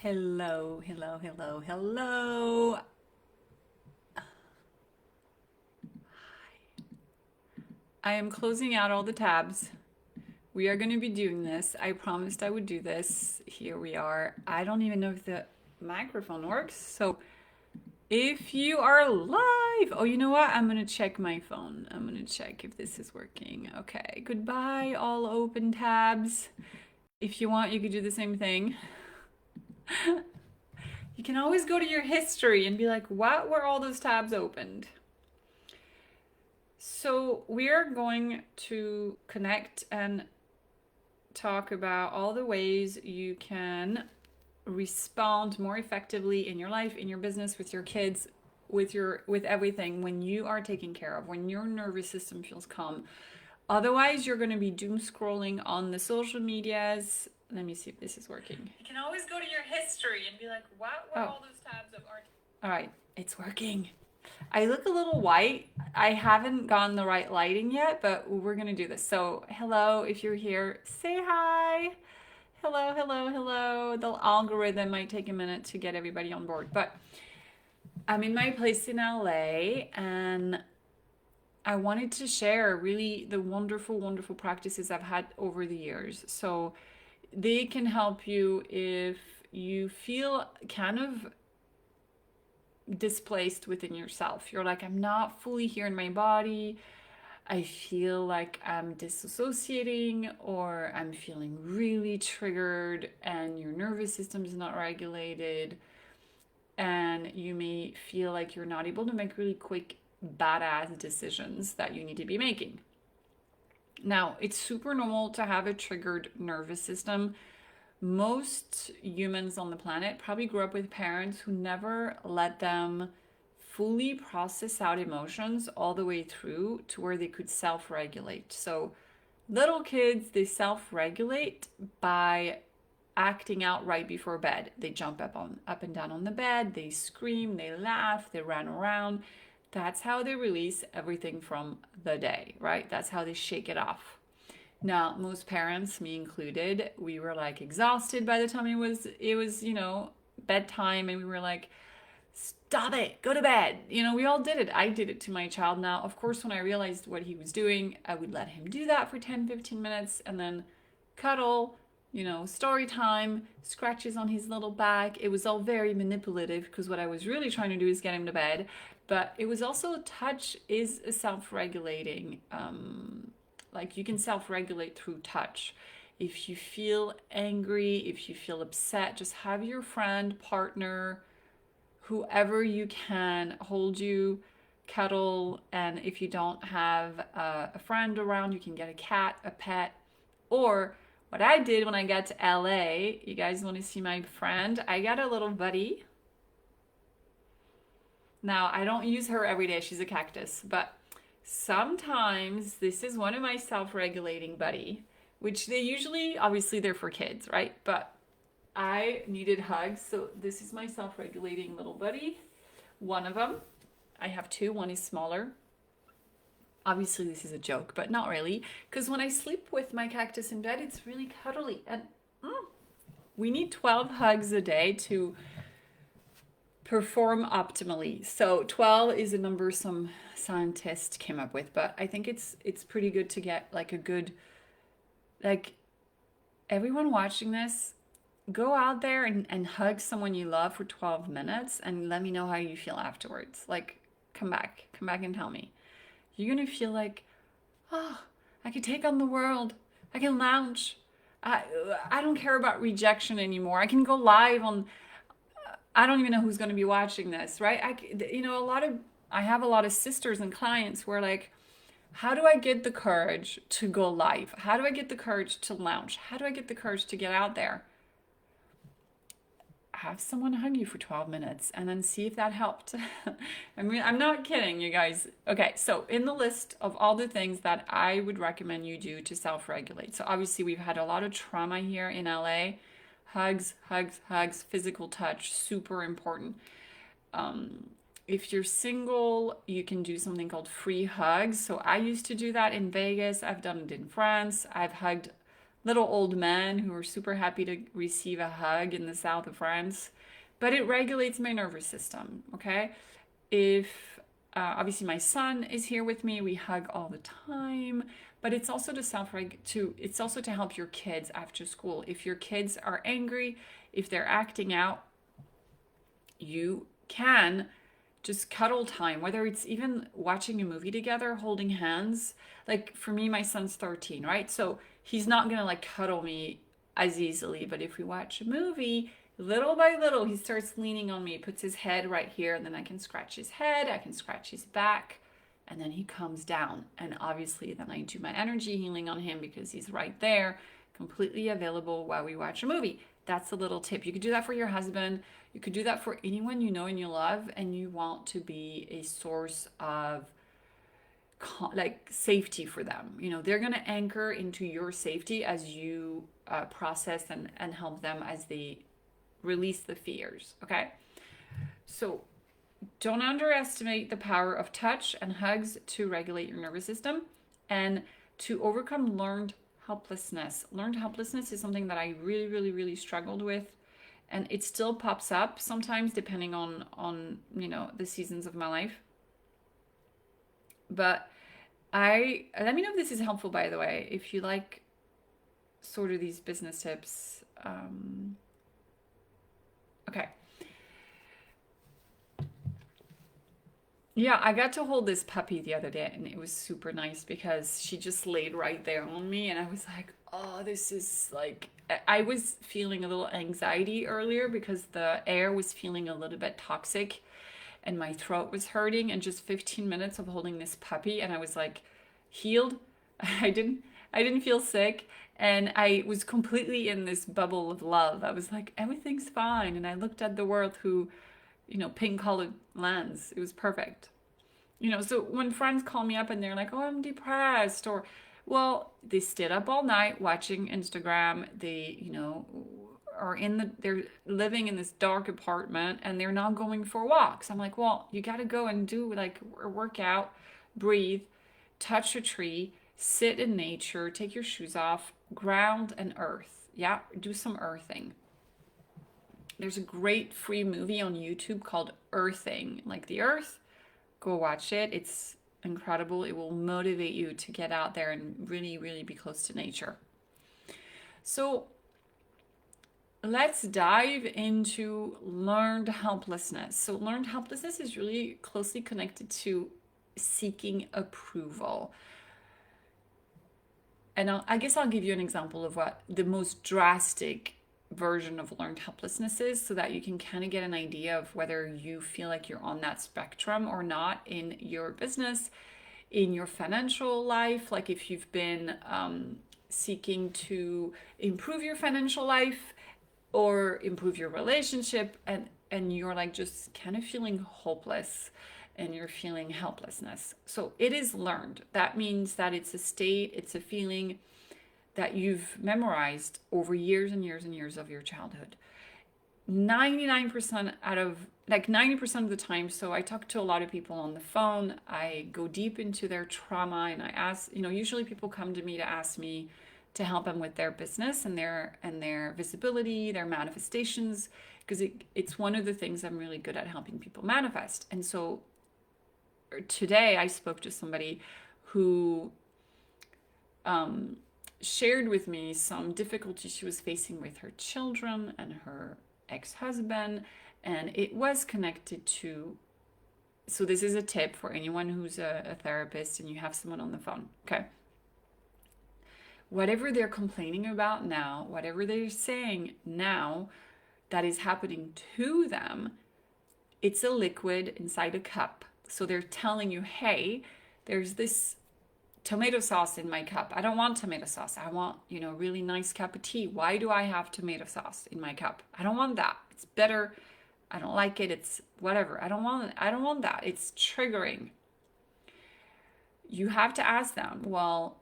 Hello, hello, hello, hello. I am closing out all the tabs. We are going to be doing this. I promised I would do this. Here we are. I don't even know if the microphone works. So if you are live, oh, you know what? I'm going to check my phone. I'm going to check if this is working. Okay. Goodbye, all open tabs. If you want, you could do the same thing. You can always go to your history and be like, what were all those tabs opened? So we're going to connect and talk about all the ways you can respond more effectively in your life, in your business, with your kids, with everything when you are taken care of, when your nervous system feels calm. Otherwise, you're going to be doom scrolling on the social medias. Let me see if this is working. You can always go to your history and be like, what were all those tabs of art? All right, it's working. I look a little white. I haven't gotten the right lighting yet, but we're going to do this. So, hello, if you're here, say hi. Hello, hello, hello. The algorithm might take a minute to get everybody on board, but I'm in my place in LA and I wanted to share really the wonderful, wonderful practices I've had over the years. So they can help you if you feel kind of displaced within yourself. You're like, I'm not fully here in my body. I feel like I'm disassociating or I'm feeling really triggered and your nervous system is not regulated. And you may feel like you're not able to make really quick, badass decisions that you need to be making. Now, it's super normal to have a triggered nervous system. Most humans on the planet probably grew up with parents who never let them fully process out emotions all the way through to where they could self-regulate. So little kids, they self-regulate by acting out right before bed. They jump up and down on the bed, they scream, they laugh, they run around. That's how they release everything from the day, right? That's how they shake it off. Now, most parents, me included, we were like exhausted by the time it was bedtime, and we were like, stop it, go to bed. We all did it. I did it to my child. Now, of course, when I realized what he was doing, I would let him do that for 10, 15 minutes and then cuddle, story time, scratches on his little back. It was all very manipulative because what I was really trying to do is get him to bed. But it was also, touch is a self-regulating, like you can self-regulate through touch. If you feel angry, if you feel upset, just have your friend, partner, whoever you can hold you, cuddle. And if you don't have a friend around, you can get a cat, a pet. Or what I did when I got to LA, you guys want to see my friend? I got a little buddy. Now, I don't use her every day. She's a cactus. But sometimes this is one of my self-regulating buddy, which they usually, obviously they're for kids, right? But I needed hugs. So this is my self-regulating little buddy. One of them. I have two. One is smaller. Obviously this is a joke, but not really. Because when I sleep with my cactus in bed, it's really cuddly. And we need 12 hugs a day to perform optimally. So 12 is a number some scientist came up with, but I think it's pretty good to get like a good, like, everyone watching this, go out there and hug someone you love for 12 minutes and let me know how you feel afterwards. Like, come back and tell me. You're gonna feel like, oh, I can take on the world. I can lounge. I don't care about rejection anymore. I can go live on, I don't even know who's going to be watching this, right? I have a lot of sisters and clients who are like, how do I get the courage to go live? How do I get the courage to lounge? How do I get the courage to get out there? Have someone hug you for 12 minutes and then see if that helped. I mean, I'm not kidding, you guys. Okay, so in the list of all the things that I would recommend you do to self-regulate. So obviously we've had a lot of trauma here in LA. Hugs, hugs, hugs, physical touch, super important. If you're single, you can do something called free hugs. So I used to do that in Vegas. I've done it in France. I've hugged little old men who are super happy to receive a hug in the south of France. But it regulates my nervous system, okay? If obviously my son is here with me, we hug all the time, but it's also to it's also to help your kids after school. If your kids are angry, if they're acting out, you can just cuddle time, whether it's even watching a movie together, holding hands. Like for me, my son's 13, right? So he's not gonna like cuddle me as easily, but if we watch a movie, little by little, he starts leaning on me, puts his head right here, and then I can scratch his head, I can scratch his back, and then he comes down. And obviously, then I do my energy healing on him because he's right there, completely available while we watch a movie. That's a little tip. You could do that for your husband. You could do that for anyone you know and you love, and you want to be a source of like safety for them. You know, they're going to anchor into your safety as you process and help them as they release the fears. Okay. So don't underestimate the power of touch and hugs to regulate your nervous system and to overcome learned helplessness. Learned helplessness is something that I really, really, really struggled with. And it still pops up sometimes depending on the seasons of my life. But let me know if this is helpful, by the way, if you like sort of these business tips. Okay. Yeah, I got to hold this puppy the other day and it was super nice because she just laid right there on me and I was like, oh, this is like, I was feeling a little anxiety earlier because the air was feeling a little bit toxic and my throat was hurting, and just 15 minutes of holding this puppy and I was like healed. I didn't I didn't feel sick and I was completely in this bubble of love. I was like, everything's fine. And I looked at the world through, pink colored lens. It was perfect. So when friends call me up and they're like, oh, I'm depressed, or, well, they stayed up all night watching Instagram. They, they're living in this dark apartment and they're not going for walks. I'm like, well, you got to go and do like a workout, breathe, touch a tree, sit in nature, take your shoes off, ground and earth. Yeah, do some earthing. There's a great free movie on YouTube called Earthing, like the earth. Go watch it. It's incredible. It will motivate you to get out there and really, really be close to nature. So let's dive into learned helplessness. So learned helplessness is really closely connected to seeking approval. And I guess I'll give you an example of what the most drastic version of learned helplessness is so that you can kind of get an idea of whether you feel like you're on that spectrum or not in your business, in your financial life. Like if you've been seeking to improve your financial life or improve your relationship and you're like just kind of feeling hopeless and you're feeling helplessness. So it is learned. That means that it's a state, it's a feeling that you've memorized over years and years and years of your childhood. 99% out of, like 90% of the time, so I talk to a lot of people on the phone, I go deep into their trauma and I ask, usually people come to me to ask me to help them with their business and their visibility, their manifestations, because it's one of the things I'm really good at, helping people manifest. And so today I spoke to somebody who shared with me some difficulties she was facing with her children and her ex-husband, and it was connected to, so this is a tip for anyone who's a therapist and you have someone on the phone, okay? Whatever they're complaining about now, whatever they're saying now that is happening to them, it's a liquid inside a cup. So they're telling you, hey, there's this tomato sauce in my cup. I don't want tomato sauce. I want, a really nice cup of tea. Why do I have tomato sauce in my cup? I don't want that. It's bitter. I don't like it. It's whatever. I don't want that. It's triggering. You have to ask them, well,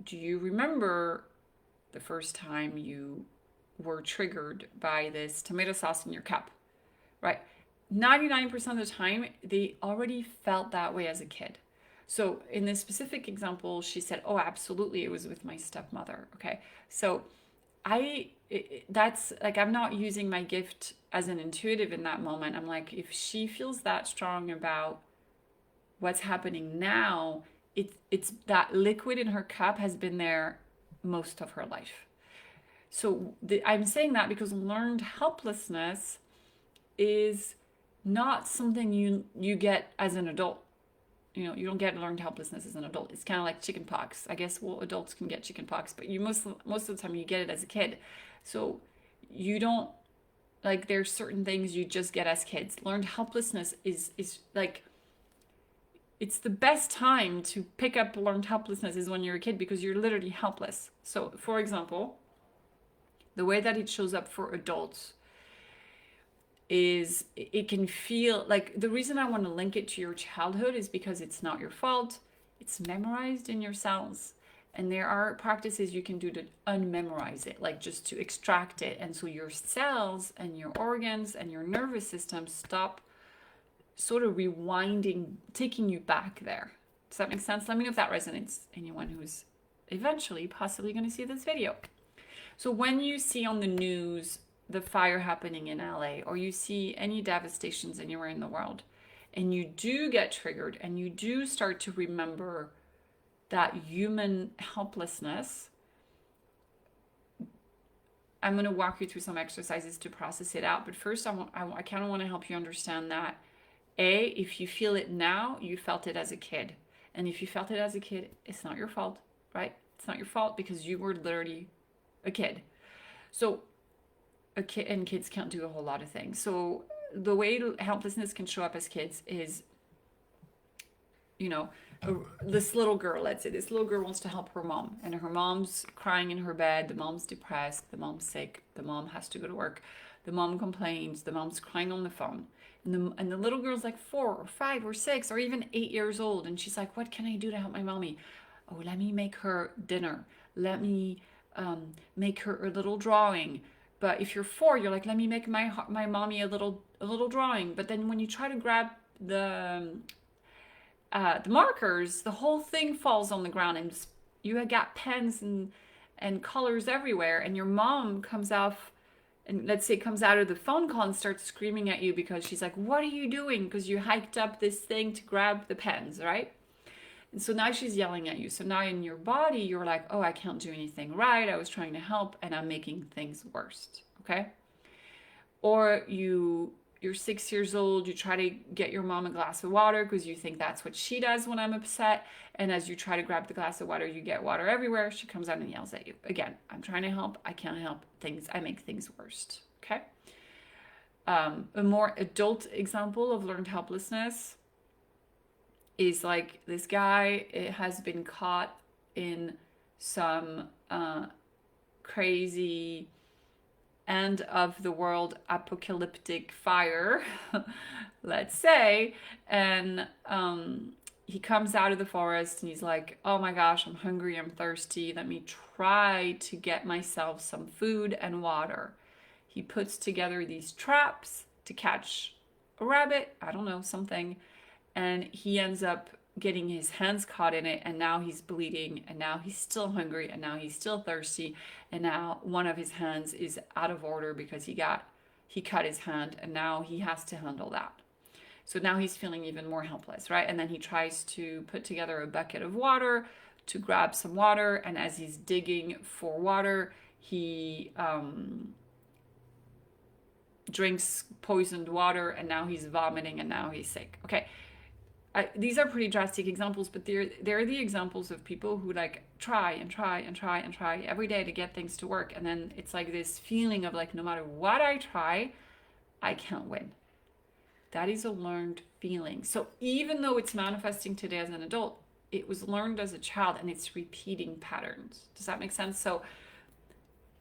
do you remember the first time you were triggered by this tomato sauce in your cup? Right? 99% of the time, they already felt that way as a kid. So in this specific example, she said, "Oh, absolutely, it was with my stepmother." Okay, so that's like, I'm not using my gift as an intuitive in that moment. I'm like, if she feels that strong about what's happening now, it's that liquid in her cup has been there most of her life. So I'm saying that because learned helplessness is not something you get as an adult. You know, you don't get learned helplessness as an adult. It's kind of like chicken pox. I guess, well, adults can get chicken pox, but you most of the time you get it as a kid. So you don't, like, there's certain things you just get as kids. Learned helplessness is like, it's the best time to pick up learned helplessness is when you're a kid, because you're literally helpless. So for example, the way that it shows up for adults is it can feel like, the reason I want to link it to your childhood is because it's not your fault. It's memorized in your cells. And there are practices you can do to unmemorize it, like just to extract it. And so your cells and your organs and your nervous system stop sort of rewinding, taking you back there. Does that make sense? Let me know if that resonates. Anyone who's eventually possibly going to see this video. So when you see on the news the fire happening in LA, or you see any devastations anywhere in the world, and you do get triggered and you do start to remember that human helplessness, I'm going to walk you through some exercises to process it out. But first, I kind of want to help you understand that, if you feel it now, you felt it as a kid. And if you felt it as a kid, it's not your fault, right? It's not your fault, because you were literally a kid. So a kid, and kids can't do a whole lot of things. So the way helplessness can show up as kids is, you know, this little girl, let's say this little girl wants to help her mom, and her mom's crying in her bed, the mom's depressed, the mom's sick, the mom has to go to work, the mom complains, the mom's crying on the phone, and the little girl's like 4 or 5 or 6 or even 8 years old, and she's like, what can I do to help my mommy? Oh, let me make her dinner, let me make her a little drawing. But if you're 4, you're like, let me make my mommy a little drawing. But then when you try to grab the markers, the whole thing falls on the ground, and you have got pens and colors everywhere. And your mom comes off, and let's say comes out of the phone call and starts screaming at you because she's like, what are you doing? Because you hiked up this thing to grab the pens, right? And so now she's yelling at you. So now in your body, you're like, oh, I can't do anything right. I was trying to help and I'm making things worse. Okay? Or you're 6 years old, you try to get your mom a glass of water because you think that's what she does when I'm upset. And as you try to grab the glass of water, you get water everywhere. She comes out and yells at you. Again, I'm trying to help. I can't help things. I make things worse. Okay? A more adult example of learned helplessness is like this guy, it has been caught in some crazy end of the world apocalyptic fire, let's say, and he comes out of the forest and he's like, oh my gosh, I'm hungry, I'm thirsty, let me try to get myself some food and water. He puts together these traps to catch a rabbit, I don't know, something, and he ends up getting his hands caught in it, and now he's bleeding, and now he's still hungry, and now he's still thirsty, and now one of his hands is out of order because he cut his hand, and now he has to handle that. So now he's feeling even more helpless, right? And then he tries to put together a bucket of water to grab some water, and as he's digging for water, he drinks poisoned water, and now he's vomiting, and now he's sick. Okay. These are pretty drastic examples, but they're the examples of people who like try and try and try and try every day to get things to work. And then it's like this feeling of like, no matter what I try, I can't win. That is a learned feeling. So even though it's manifesting today as an adult, it was learned as a child and it's repeating patterns. Does that make sense? So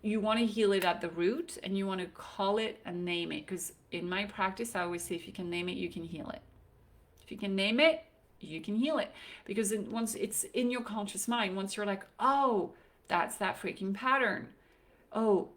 you want to heal it at the root and you want to call it and name it. Because in my practice, I always say if you can name it, you can heal it. If you can name it, you can heal it. Because once it's in your conscious mind, once you're like, oh, that's that freaking pattern. Oh,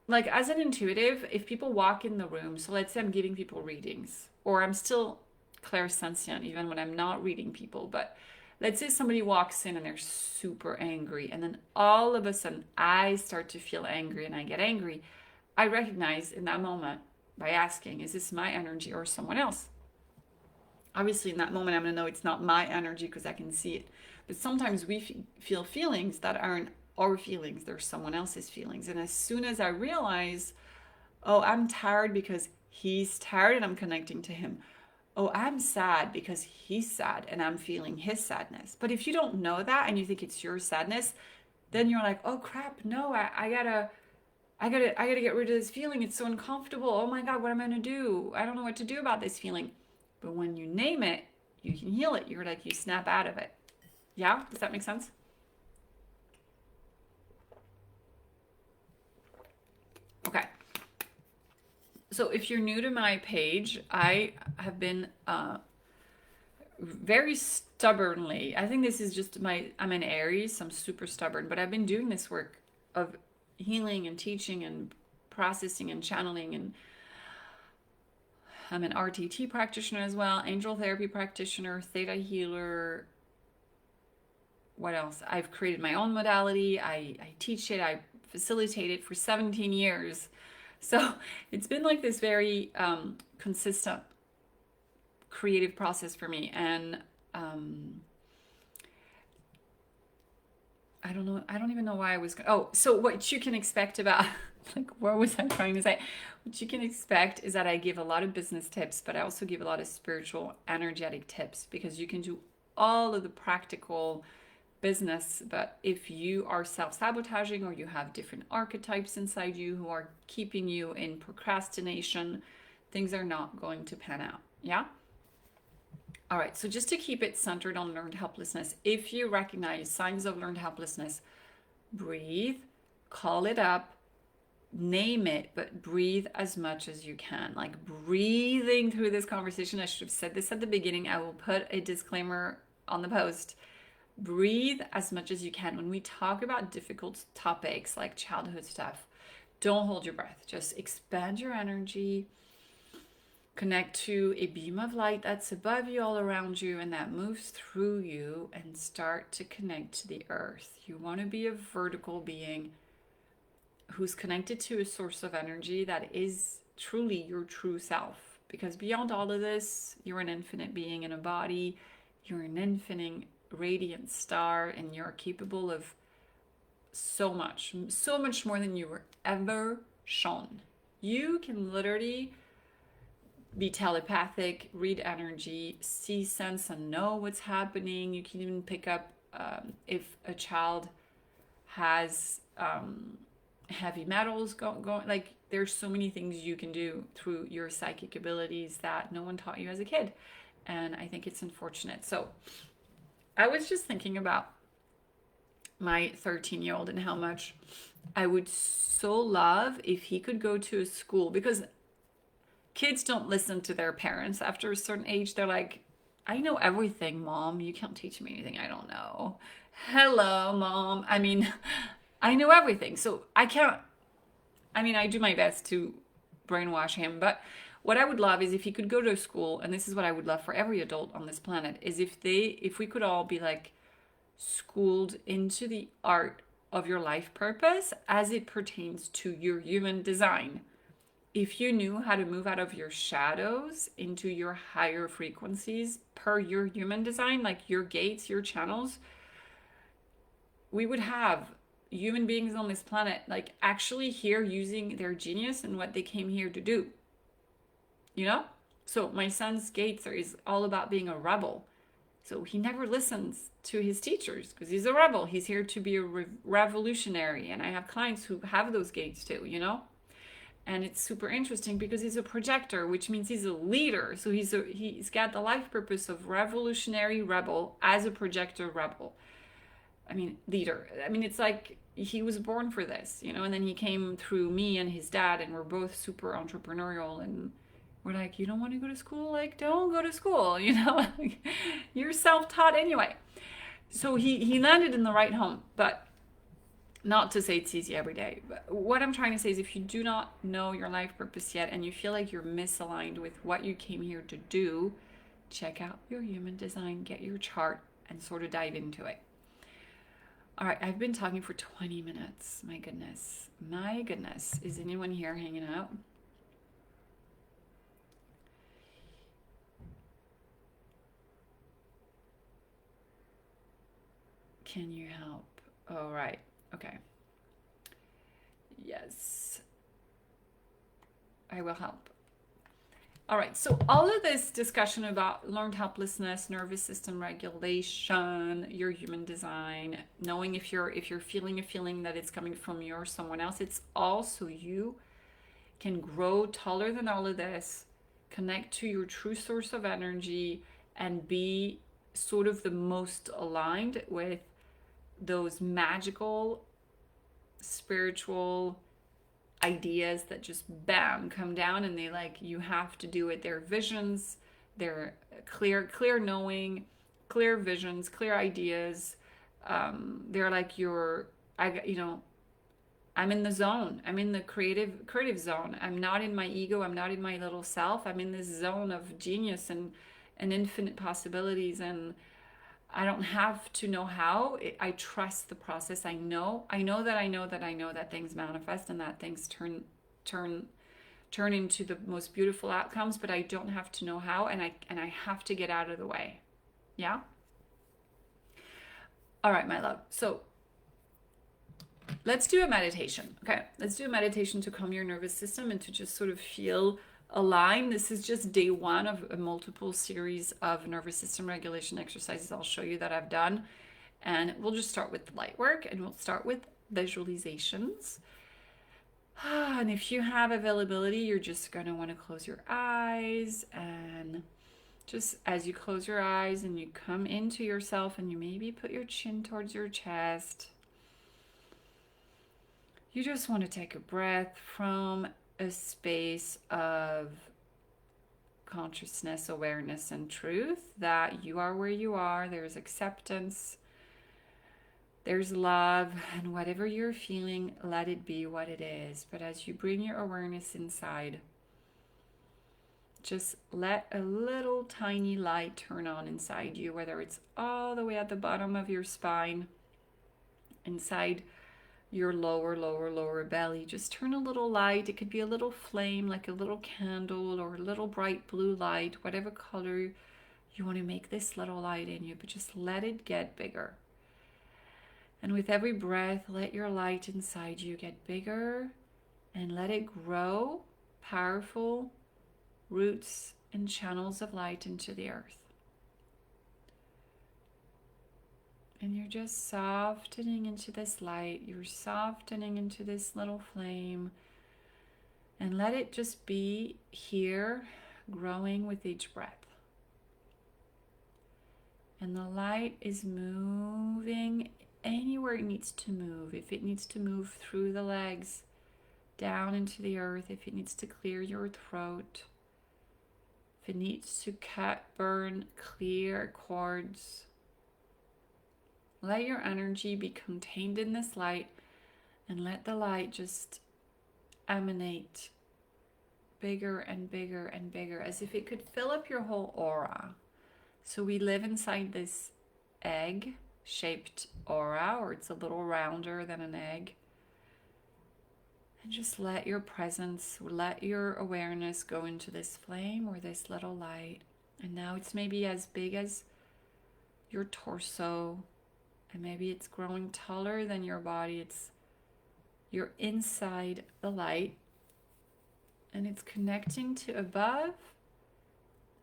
like as an intuitive, if people walk in the room, so let's say I'm giving people readings, or I'm still clairsentient, even when I'm not reading people. But let's say somebody walks in and they're super angry, and then all of a sudden I start to feel angry and I get angry. I recognize in that moment by asking, is this my energy or someone else? Obviously, in that moment, I'm going to know it's not my energy because I can see it. But sometimes we feel feelings that aren't our feelings, they're someone else's feelings. And as soon as I realize, oh, I'm tired because he's tired and I'm connecting to him. Oh, I'm sad because he's sad and I'm feeling his sadness. But if you don't know that and you think it's your sadness, then you're like, oh crap, no, I gotta get rid of this feeling. It's so uncomfortable. Oh my God, what am I gonna do? I don't know what to do about this feeling. But when you name it, you can heal it. You're like, you snap out of it. Yeah? Does that make sense? Okay. So if you're new to my page, I have been very stubbornly, I think this is just I'm an Aries, so I'm super stubborn, but I've been doing this work of healing and teaching and processing and channeling, and I'm an RTT practitioner as well, angel therapy practitioner, theta healer. What else? I've created my own modality. I teach it. I facilitate it for 17 years. So it's been like this very consistent creative process for me. And I don't know. I don't even know why I was. Oh, so what you can expect about, like, what was I trying to say? What you can expect is that I give a lot of business tips, but I also give a lot of spiritual, energetic tips, because you can do all of the practical business. But if you are self-sabotaging or you have different archetypes inside you who are keeping you in procrastination, things are not going to pan out. Yeah? All right, so just to keep it centered on learned helplessness, if you recognize signs of learned helplessness, breathe, call it up, name it, but breathe as much as you can. Like, breathing through this conversation, I should have said this at the beginning. I will put a disclaimer on the post. Breathe as much as you can. When we talk about difficult topics like childhood stuff, don't hold your breath. Just expand your energy. Connect to a beam of light that's above you, all around you, and that moves through you, and start to connect to the earth. You want to be a vertical being who's connected to a source of energy that is truly your true self. Because beyond all of this, you're an infinite being in a body. You're an infinite radiant star, and you're capable of so much more than you were ever shown. You can literally be telepathic, read energy, see, sense, and know what's happening. You can even pick up if a child has heavy metals going. Like, there's so many things you can do through your psychic abilities that no one taught you as a kid. And I think it's unfortunate. So I was just thinking about my 13-year-old and how much I would so love if he could go to a school, because kids don't listen to their parents after a certain age. They're like, I know everything, Mom. You can't teach me anything I don't know. Hello, Mom. I mean, I know everything. So I can't, I do my best to brainwash him. But what I would love is if he could go to school, and this is what I would love for every adult on this planet, is if we could all be like schooled into the art of your life purpose as it pertains to your human design. If you knew how to move out of your shadows into your higher frequencies per your human design, like your gates, your channels, we would have human beings on this planet like actually here using their genius and what they came here to do. You know? So my son's gates is all about being a rebel. So he never listens to his teachers because he's a rebel. He's here to be a revolutionary. And I have clients who have those gates too, you know? And it's super interesting because he's a projector, which means he's a leader. So he's got the life purpose of revolutionary rebel as a projector rebel. Leader. It's like he was born for this, you know, and then he came through me and his dad, and we're both super entrepreneurial, and we're like, you don't want to go to school? Like, don't go to school, you know? You're self-taught anyway. So he landed in the right home, but not to say it's easy every day. But what I'm trying to say is if you do not know your life purpose yet and you feel like you're misaligned with what you came here to do, check out your human design, get your chart, and sort of dive into it. All right, I've been talking for 20 minutes. My goodness. My goodness. Is anyone here hanging out? Can you help? All right. Okay. Yes. I will help. All right, so all of this discussion about learned helplessness, nervous system regulation, your human design, knowing if you're feeling a feeling that it's coming from you or someone else, it's all so you can grow taller than all of this, connect to your true source of energy, and be sort of the most aligned with those magical spiritual ideas that just bam come down, and they like, you have to do it. They're visions, they're clear knowing, clear visions, clear ideas. They're like I'm in the zone. I'm in the creative zone. I'm not in my ego. I'm not in my little self. I'm in this zone of genius and infinite possibilities, and I don't have to know how. I trust the process. I know that things manifest and that things turn into the most beautiful outcomes, but I don't have to know how, and I have to get out of the way. Yeah? All right, my love. So, let's do a meditation. Okay? Let's do a meditation to calm your nervous system and to just sort of feel aligned. This is just day one of a multiple series of nervous system regulation exercises I'll show you that I've done. And we'll just start with light work, and we'll start with visualizations. And if you have availability, you're just going to want to close your eyes, and just as you close your eyes and you come into yourself and you maybe put your chin towards your chest, you just want to take a breath from a space of consciousness, awareness, and truth that you are where you are. There's acceptance, there's love, and whatever you're feeling, let it be what it is. But as you bring your awareness inside, just let a little tiny light turn on inside you, whether it's all the way at the bottom of your spine, inside your lower belly. Just turn a little light. It could be a little flame, like a little candle, or a little bright blue light, whatever color you want to make this little light in you, but just let it get bigger. And with every breath, let your light inside you get bigger and let it grow powerful roots and channels of light into the earth. And you're just softening into this light. You're softening into this little flame. And let it just be here, growing with each breath. And the light is moving anywhere it needs to move. If it needs to move through the legs, down into the earth, if it needs to clear your throat, if it needs to cut, burn, clear cords, let your energy be contained in this light, and let the light just emanate bigger and bigger and bigger, as if it could fill up your whole aura. So we live inside this egg-shaped aura, or it's a little rounder than an egg. And just let your presence, let your awareness go into this flame or this little light. And now it's maybe as big as your torso, and maybe it's growing taller than your body. You're inside the light, and it's connecting to above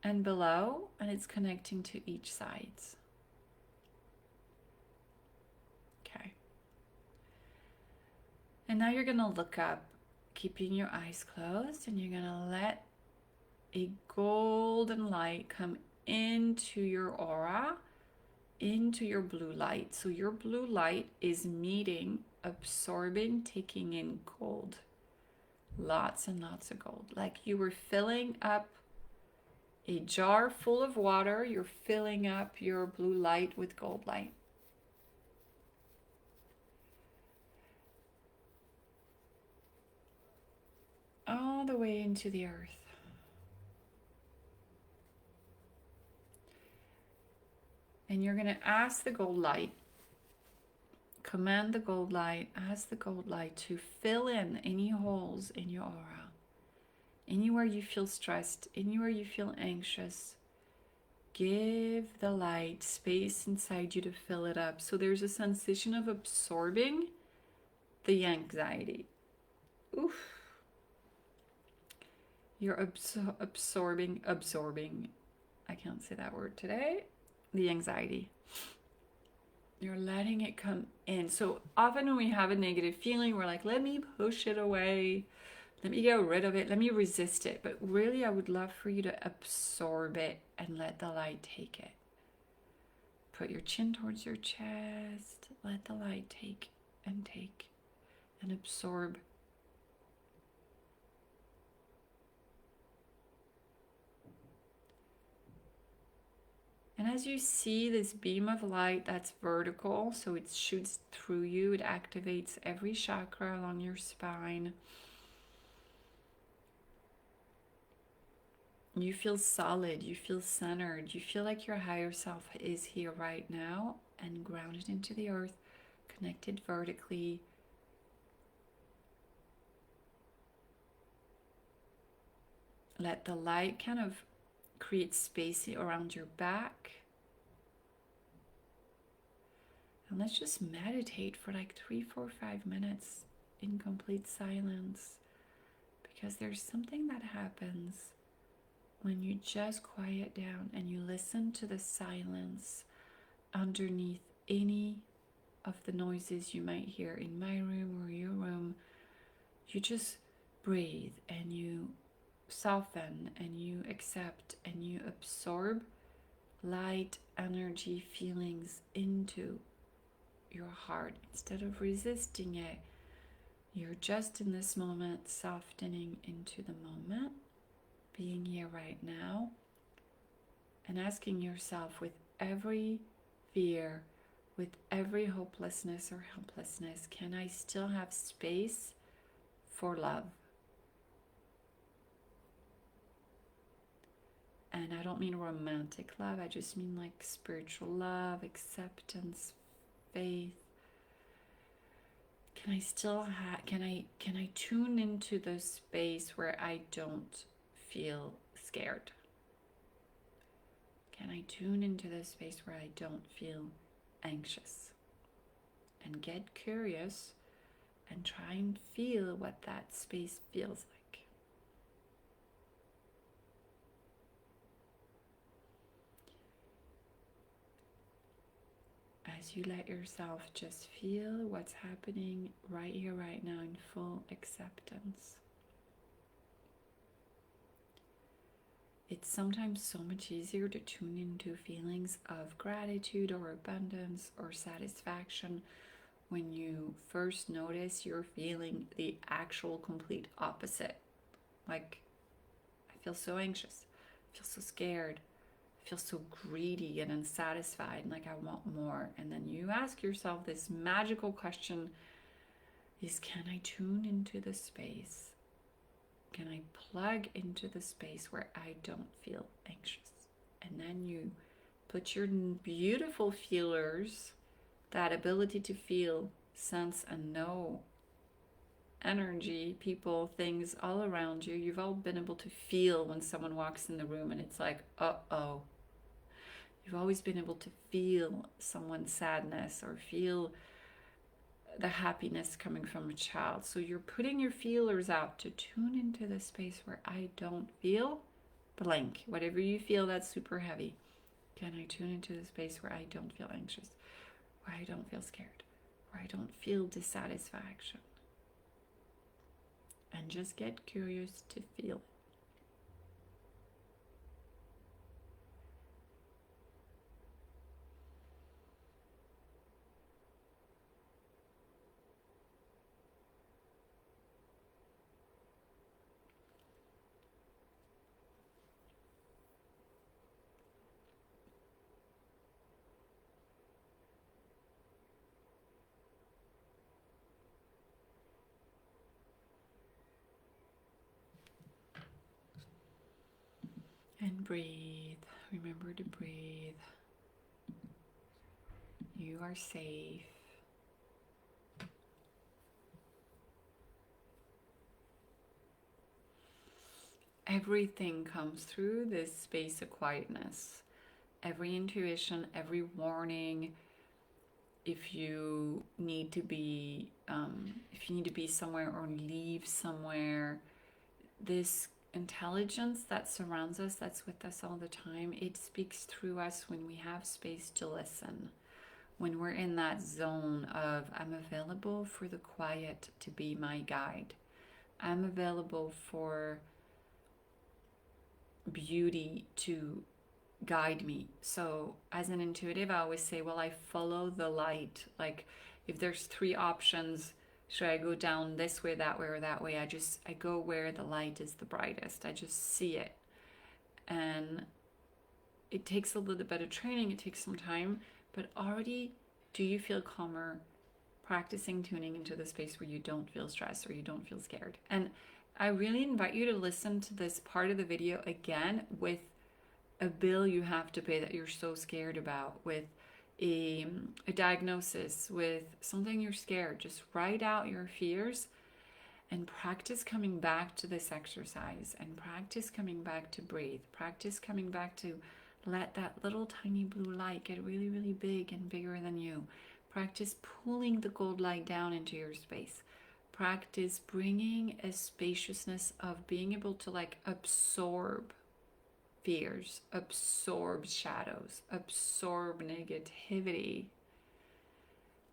and below, and it's connecting to each sides. Okay. And now you're going to look up, keeping your eyes closed, and you're going to let a golden light come into your aura, into your blue light. So your blue light is meeting, absorbing, taking in gold. Lots and lots of gold. Like you were filling up a jar full of water, you're filling up your blue light with gold light. All the way into the earth. And you're going to ask the gold light, command the gold light, ask the gold light to fill in any holes in your aura. Anywhere you feel stressed, anywhere you feel anxious, give the light space inside you to fill it up. So there's a sensation of absorbing the anxiety. Oof. You're absorbing, I can't say that word today, the anxiety. You're letting it come in. So often when we have a negative feeling, we're like, let me push it away. Let me get rid of it. Let me resist it. But really, I would love for you to absorb it and let the light take it. Put your chin towards your chest. Let the light take and absorb. And as you see this beam of light that's vertical, so it shoots through you, it activates every chakra along your spine. You feel solid, you feel centered, you feel like your higher self is here right now and grounded into the earth, connected vertically. Let the light kind of create space around your back. And let's just meditate for like 3, 4, 5 minutes in complete silence, because there's something that happens when you just quiet down and you listen to the silence underneath any of the noises you might hear in my room or your room. You just breathe and you soften and you accept and you absorb light, energy, feelings into your heart. Instead of resisting it, you're just in this moment, softening into the moment, being here right now, and asking yourself, with every fear, with every hopelessness or helplessness, can I still have space for love? And I don't mean romantic love, I just mean like spiritual love, acceptance, faith. Can I still can I tune into the space where I don't feel scared? Can I tune into the space where I don't feel anxious? And get curious and try and feel what that space feels like. As you let yourself just feel what's happening right here, right now, in full acceptance. It's sometimes so much easier to tune into feelings of gratitude or abundance or satisfaction when you first notice you're feeling the actual complete opposite. Like, I feel so anxious, I feel so scared, I feel so greedy and unsatisfied, and like I want more. And then you ask yourself this magical question is, can I tune into the space? Can I plug into the space where I don't feel anxious? And then you put your beautiful feelers, that ability to feel, sense, and know energy, people, things all around you. You've all been able to feel when someone walks in the room and it's like, uh-oh. You've always been able to feel someone's sadness or feel the happiness coming from a child. So you're putting your feelers out to tune into the space where I don't feel blank. Whatever you feel that's super heavy. Can I tune into the space where I don't feel anxious, where I don't feel scared, where I don't feel dissatisfaction? And just get curious to feel. And breathe. Remember to breathe. You are safe. Everything comes through this space of quietness. Every intuition, every warning. If you need to be, somewhere or leave somewhere, this intelligence that surrounds us, that's with us all the time, it speaks through us when we have space to listen. When we're in that zone of, I'm available for the quiet to be my guide. I'm available for beauty to guide me. So as an intuitive, I always say, well, I follow the light. Like if there's 3 options, should I go down this way, that way, or that way? I go where the light is the brightest. I just see it. And it takes a little bit of training. It takes some time, but already do you feel calmer practicing tuning into the space where you don't feel stressed or you don't feel scared? And I really invite you to listen to this part of the video again with a bill you have to pay that you're so scared about, with a diagnosis, with something you're scared. Just write out your fears and practice coming back to this exercise, and practice coming back to breathe. Practice coming back to let that little tiny blue light get really, really big and bigger than you. Practice pulling the gold light down into your space. Practice bringing a spaciousness of being able to like absorb fears, absorb shadows, absorb negativity.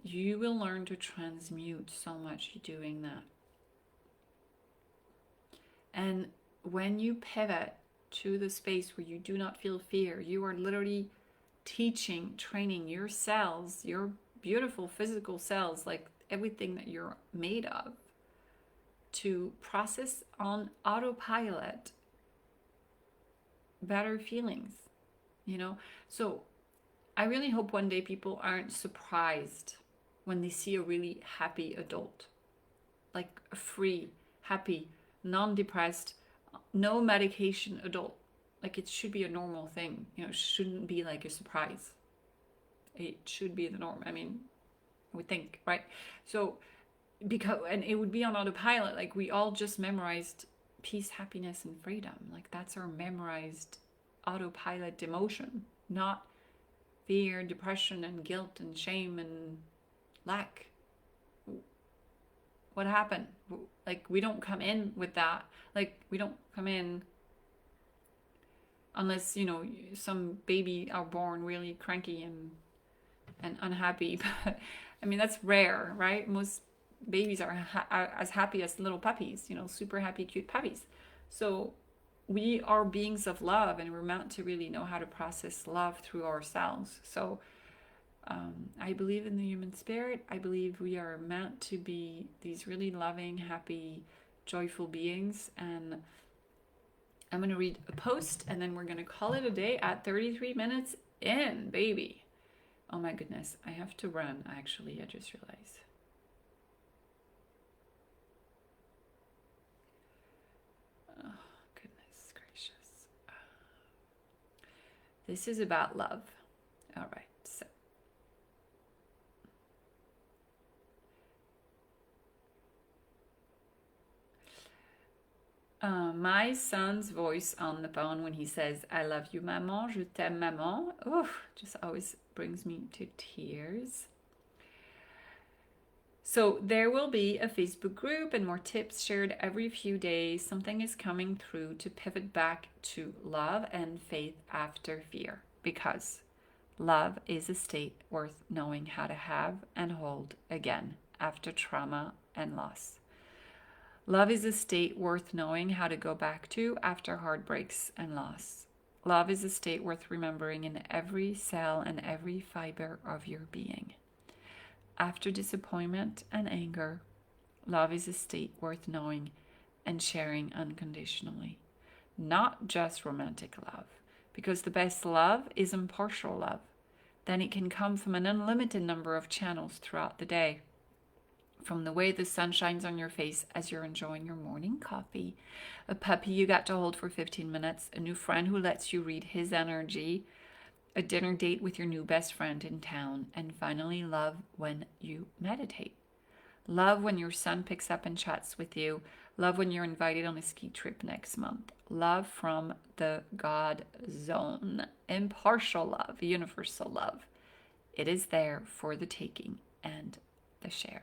You will learn to transmute so much doing that. And when you pivot to the space where you do not feel fear, you are literally teaching, training your cells, your beautiful physical cells, like everything that you're made of, to process on autopilot better feelings, you know? So I really hope one day people aren't surprised when they see a really happy adult, like a free, happy, non-depressed, no medication adult. Like it should be a normal thing, you know, it shouldn't be like a surprise. It should be the norm. I mean, I would think, right? So and it would be on autopilot. Like we all just memorized peace, happiness, and freedom. Like that's our memorized autopilot emotion, not fear, depression, and guilt, and shame, and lack. What happened? Like we don't come in with that. Like we don't come in unless, you know, some baby are born really cranky and unhappy. But I mean, that's rare, right? Most babies are as happy as little puppies, you know, super happy, cute puppies. So we are beings of love, and we're meant to really know how to process love through ourselves. So I believe in the human spirit. I believe we are meant to be these really loving, happy, joyful beings. And I'm going to read a post, and then we're going to call it a day at 33 minutes in, baby. Oh my goodness, I have to run, actually, I just realized. Oh, goodness gracious. This is about love. All right, so. My son's voice on the phone when he says, I love you, maman, je t'aime, maman. Oh, just always brings me to tears. So there will be a Facebook group and more tips shared every few days. Something is coming through to pivot back to love and faith after fear, because love is a state worth knowing how to have and hold again after trauma and loss. Love is a state worth knowing how to go back to after heartbreaks and loss. Love is a state worth remembering in every cell and every fiber of your being. After disappointment and anger, love is a state worth knowing and sharing unconditionally. Not just romantic love, because the best love is impartial love. Then it can come from an unlimited number of channels throughout the day. From the way the sun shines on your face as you're enjoying your morning coffee, a puppy you got to hold for 15 minutes, a new friend who lets you read his energy, a dinner date with your new best friend in town, and finally love when you meditate. Love when your son picks up and chats with you. Love when you're invited on a ski trip next month. Love from the God zone. Impartial love, universal love. It is there for the taking and the sharing.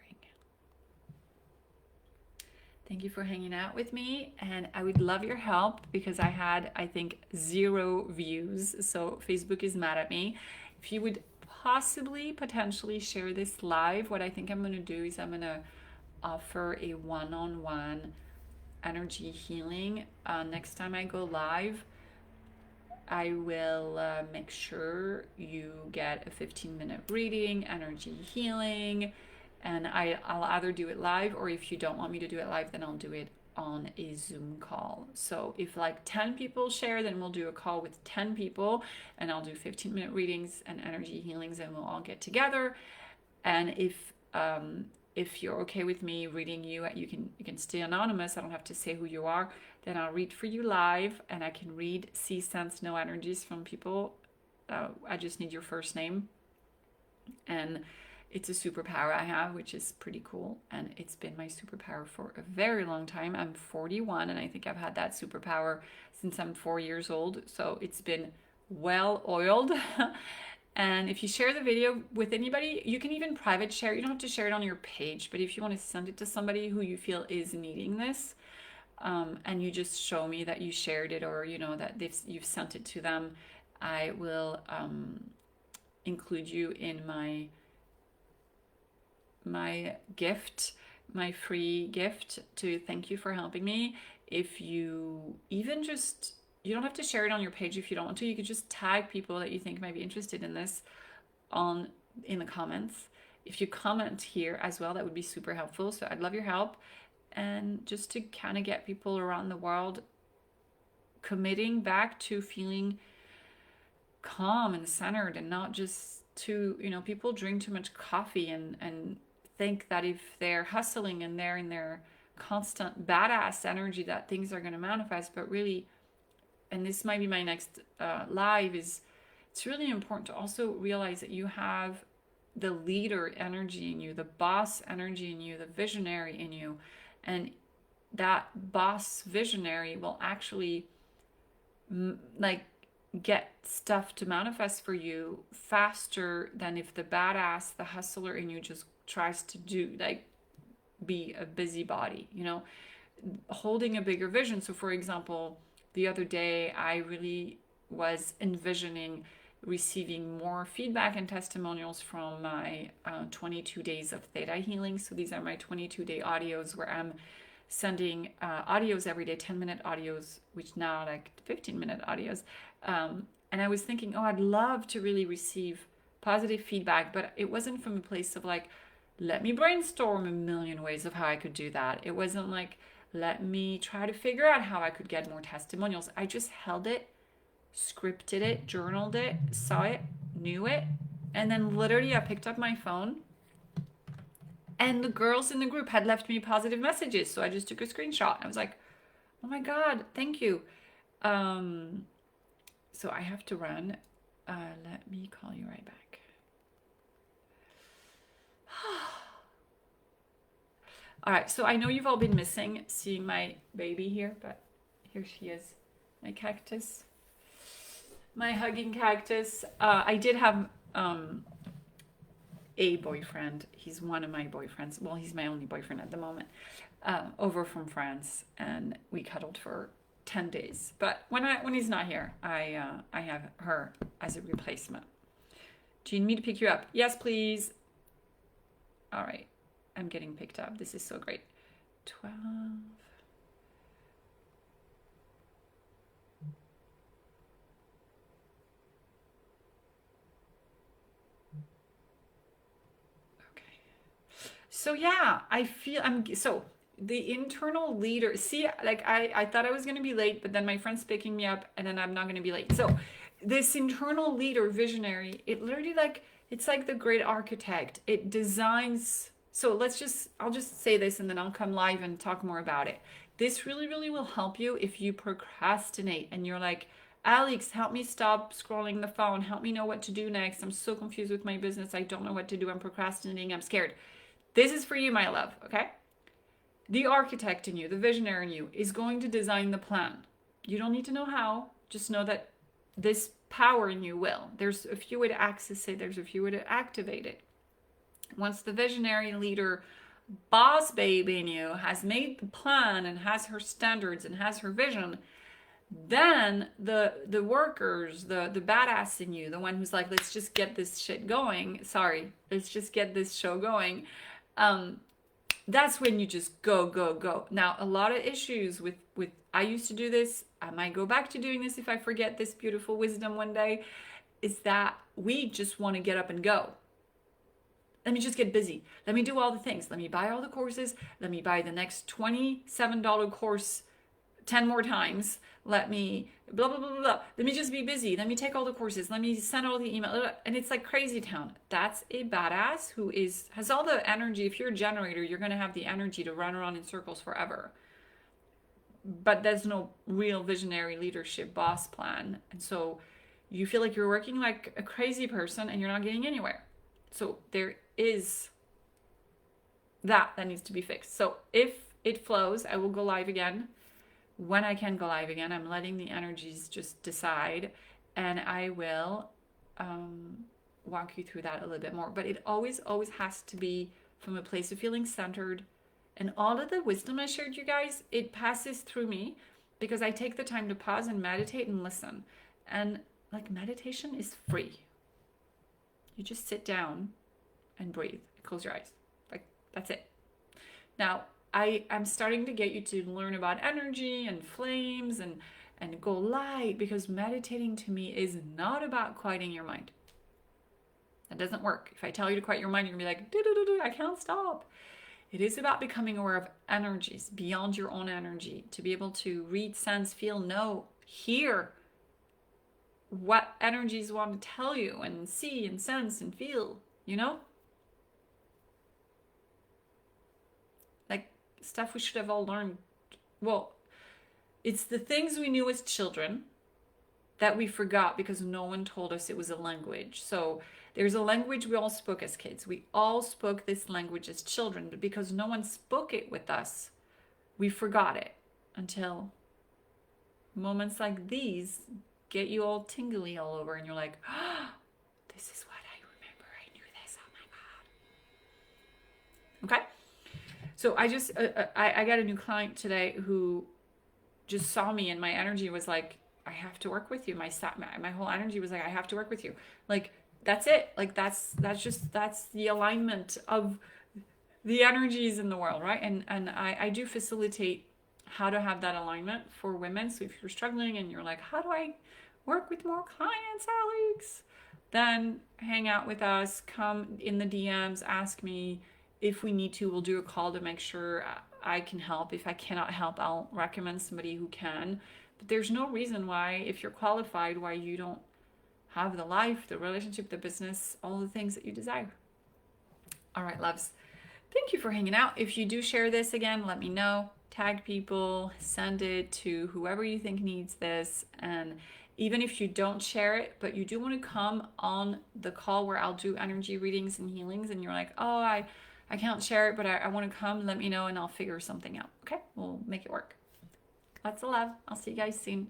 Thank you for hanging out with me, and I would love your help because I had, I think, 0 views, so Facebook is mad at me. If you would potentially share this live, what I think I'm going to do is I'm going to offer a one-on-one energy healing. Next time I go live, I will make sure you get a 15-minute reading, energy healing, and I'll either do it live, or if you don't want me to do it live, then I'll do it on a Zoom call. So if like 10 people share, then we'll do a call with 10 people, and I'll do 15-minute readings and energy healings, and we'll all get together. And if you're okay with me reading you, you can stay anonymous. I don't have to say who you are. Then I'll read for you live, and I can read, see, sense, know energies from people. I just need your first name. And it's a superpower I have, which is pretty cool. And it's been my superpower for a very long time. I'm 41, and I think I've had that superpower since I'm 4 years old. So it's been well oiled. And if you share the video with anybody, you can even private share. You don't have to share it on your page, but if you want to send it to somebody who you feel is needing this, and you just show me that you shared it, or that you've sent it to them, I will include you in my gift, my free gift to thank you for helping me. If you even just, you don't have to share it on your page if you don't want to. You could just tag people that you think might be interested in this in the comments. If you comment here as well, that would be super helpful. So I'd love your help. And just to kind of get people around the world committing back to feeling calm and centered, and not just to, people drink too much coffee and think that if they're hustling and they're in their constant badass energy that things are going to manifest. But really, and this might be my next live, is it's really important to also realize that you have the leader energy in you, the boss energy in you, the visionary in you. And that boss visionary will actually get stuff to manifest for you faster than if the badass, the hustler in you just tries to be a busybody, holding a bigger vision. So for example, the other day, I really was envisioning receiving more feedback and testimonials from my 22 days of theta healing. So these are my 22-day audios where I'm sending audios every day, 10-minute audios, which now like 15-minute audios. And I was thinking, I'd love to really receive positive feedback, but it wasn't from a place of like, let me brainstorm a million ways of how I could do that. It wasn't like, let me try to figure out how I could get more testimonials. I just held it, scripted it, journaled it, saw it, knew it. And then literally I picked up my phone, and the girls in the group had left me positive messages. So I just took a screenshot. I was like, oh my God, thank you. So I have to run. Let me call you right back. All right, so I know you've all been missing seeing my baby here, but here she is, my cactus, my hugging cactus. I did have a boyfriend. He's one of my boyfriends. Well, he's my only boyfriend at the moment, over from France, and we cuddled for 10 days. But when he's not here, I have her as a replacement. Do you need me to pick you up? Yes, please. All right. I'm getting picked up. This is so great. 12. Okay. So yeah, so the internal leader, see, like I thought I was going to be late, but then my friend's picking me up, and then I'm not going to be late. So this internal leader, visionary, it literally it's like the great architect. It designs. So I'll just say this, and then I'll come live and talk more about it. This really, really will help you if you procrastinate and you're like, Alex, help me stop scrolling the phone. Help me know what to do next. I'm so confused with my business. I don't know what to do. I'm procrastinating. I'm scared. This is for you, my love, okay? The architect in you, the visionary in you, is going to design the plan. You don't need to know how. Just know that this power in you will. There's a few ways to access it. There's a few ways to activate it. Once the visionary leader boss babe in you has made the plan and has her standards and has her vision, then the workers, the badass in you, the one who's like, let's just get this shit going. Sorry, let's just get this show going. That's when you just go, go, go. Now, a lot of issues with I used to do this. I might go back to doing this if I forget this beautiful wisdom one day. Is that we just want to get up and go. Let me just get busy. Let me do all the things. Let me buy all the courses. Let me buy the next $27 course 10 more times. Let me blah, blah, blah, blah, blah. Let me just be busy. Let me take all the courses. Let me send all the email. And it's like crazy town. That's a badass who has all the energy. If you're a generator, you're going to have the energy to run around in circles forever. But there's no real visionary leadership boss plan. And so you feel like you're working like a crazy person and you're not getting anywhere. So there is that needs to be fixed. So if it flows, I will go live again. When I can go live again, I'm letting the energies just decide, and I will walk you through that a little bit more. But it always has to be from a place of feeling centered. And all of the wisdom I shared you guys, it passes through me because I take the time to pause and meditate and listen. And like meditation is free. You just sit down and breathe. Close your eyes. Like, that's it. Now, I'm starting to get you to learn about energy and flames and go light, because meditating to me is not about quieting your mind. That doesn't work. If I tell you to quiet your mind, you're going to be like, I can't stop. It is about becoming aware of energies beyond your own energy, to be able to read, sense, feel, know, hear what energies want to tell you, and see and sense and feel, you know? Like stuff we should have all learned. Well, it's the things we knew as children that we forgot because no one told us it was a language. So there's a language we all spoke as kids. We all spoke this language as children, but because no one spoke it with us, we forgot it until moments like these get you all tingly all over, and you're like, oh, this is what I remember. I knew this. Oh my God. Okay. So I just, I got a new client today who just saw me, and my energy was like, I have to work with you. My whole energy was like, I have to work with you. Like, that's it. Like, that's the alignment of the energies in the world, right? And I do facilitate how to have that alignment for women. So if you're struggling and you're like, how do I work with more clients, Alex? Then hang out with us, come in the DMs, ask me. If we need to, we'll do a call to make sure I can help. If I cannot help, I'll recommend somebody who can. But there's no reason why, if you're qualified, why you don't have the life, the relationship, the business, all the things that you desire. All right, loves. Thank you for hanging out. If you do share this again, let me know. Tag people, send it to whoever you think needs this. And even if you don't share it, but you do want to come on the call where I'll do energy readings and healings, and you're like, oh, I can't share it, but I want to come, let me know and I'll figure something out. Okay? We'll make it work. Lots of love. I'll see you guys soon.